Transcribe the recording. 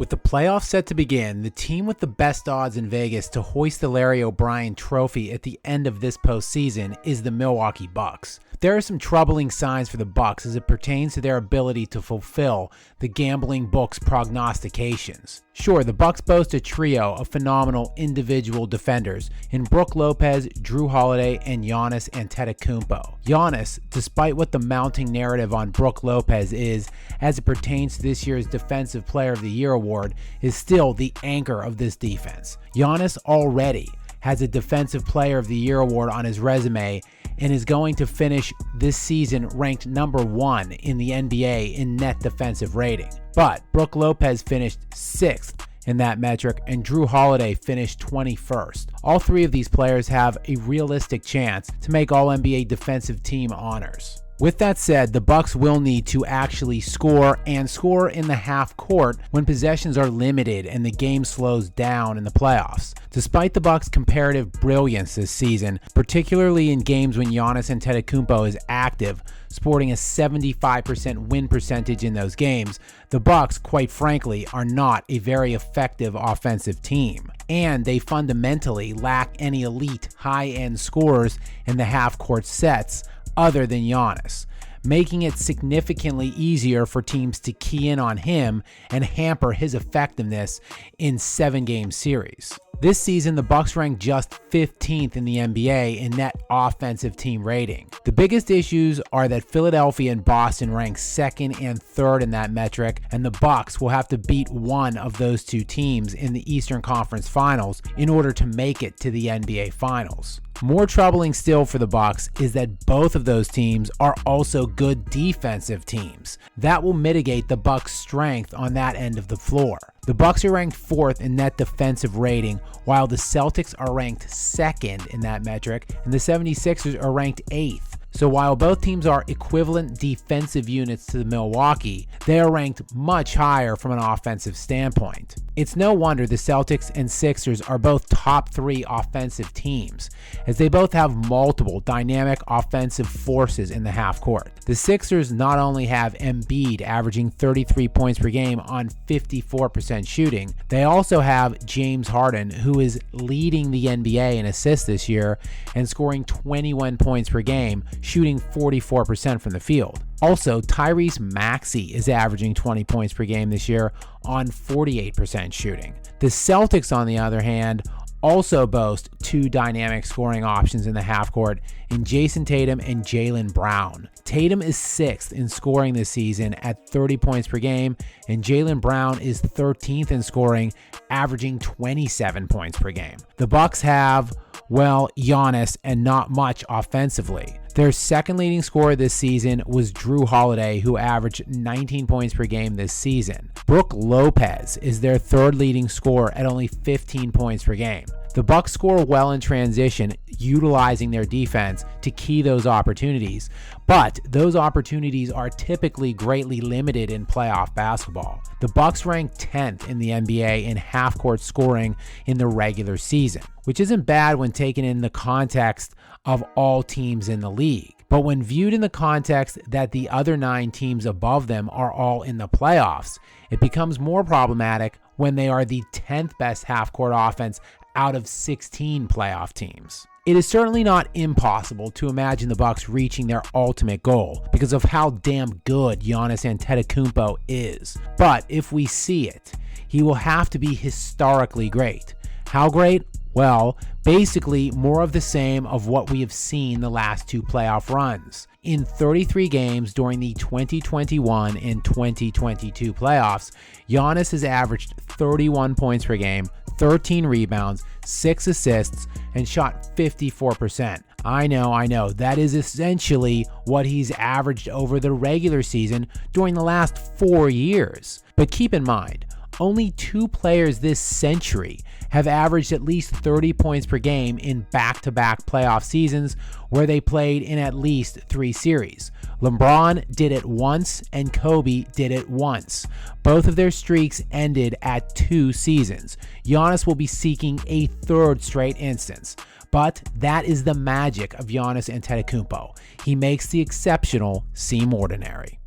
With the playoffs set to begin, the team with the best odds in Vegas to hoist the Larry O'Brien trophy at the end of this postseason is the Milwaukee Bucks. There are some troubling signs for the Bucks as it pertains to their ability to fulfill the gambling book's prognostications. Sure, the Bucks boast a trio of phenomenal individual defenders in Brook Lopez, Drew Holiday, and Giannis Antetokounmpo. Giannis, despite what the mounting narrative on Brook Lopez is as it pertains to this year's Defensive Player of the Year award, is still the anchor of this defense. Giannis already has a Defensive Player of the Year award on his resume and is going to finish this season ranked number 1 in the NBA in net defensive rating. But Brook Lopez finished 6th in that metric, and Drew Holiday finished 21st. All three of these players have a realistic chance to make All-NBA defensive team honors. With that said, the Bucks will need to actually score and score in the half court when possessions are limited and the game slows down in the playoffs. Despite the Bucks' comparative brilliance this season, particularly in games when Giannis Antetokounmpo is active, sporting a 75% win percentage in those games, the Bucks, quite frankly, are not a very effective offensive team. And they fundamentally lack any elite high-end scorers in the half-court sets other than Giannis, making it significantly easier for teams to key in on him and hamper his effectiveness in 7-game series. This season, the Bucks ranked just 15th in the NBA in net offensive team rating. The biggest issues are that Philadelphia and Boston rank 2nd and 3rd in that metric, and the Bucks will have to beat one of those two teams in the Eastern Conference Finals in order to make it to the NBA Finals. More troubling still for the Bucks is that both of those teams are also good defensive teams. That will mitigate the Bucks' strength on that end of the floor. The Bucks are ranked 4th in net defensive rating, while the Celtics are ranked 2nd in that metric, and the 76ers are ranked 8th. So while both teams are equivalent defensive units to the Milwaukee, they are ranked much higher from an offensive standpoint. It's no wonder the Celtics and Sixers are both top 3 offensive teams, as they both have multiple dynamic offensive forces in the half court. The Sixers not only have Embiid averaging 33 points per game on 54% shooting, they also have James Harden, who is leading the NBA in assists this year and scoring 21 points per game, shooting 44% from the field. Also, Tyrese Maxey is averaging 20 points per game this year on 48% shooting. The Celtics, on the other hand, also boast 2 dynamic scoring options in the half court in Jason Tatum and Jaylen Brown. Tatum is 6th in scoring this season at 30 points per game, and Jaylen Brown is 13th in scoring, averaging 27 points per game. The Bucks have, well, Giannis and not much offensively. Their second leading scorer this season was Drew Holiday, who averaged 19 points per game this season. Brook Lopez is their third leading scorer at only 15 points per game. The Bucks score well in transition, utilizing their defense to key those opportunities, but those opportunities are typically greatly limited in playoff basketball. The Bucks rank 10th in the NBA in half-court scoring in the regular season, which isn't bad when taken in the context of all teams in the league. But when viewed in the context that the other 9 teams above them are all in the playoffs, it becomes more problematic when they are the 10th best half-court offense out of 16 playoff teams. It is certainly not impossible to imagine the Bucks reaching their ultimate goal because of how damn good Giannis Antetokounmpo is. But if we see it, he will have to be historically great. How great? Well, basically more of the same of what we have seen the last 2 playoff runs. In 33 games during the 2021 and 2022 playoffs, Giannis has averaged 31 points per game, 13 rebounds, 6 assists, and shot 54%. I know, that is essentially what he's averaged over the regular season during the last 4 years. But keep in mind, only 2 players this century have averaged at least 30 points per game in back-to-back playoff seasons where they played in at least 3 series. LeBron did it once and Kobe did it once. Both of their streaks ended at 2 seasons. Giannis will be seeking a 3rd straight instance. But that is the magic of Giannis Antetokounmpo. He makes the exceptional seem ordinary.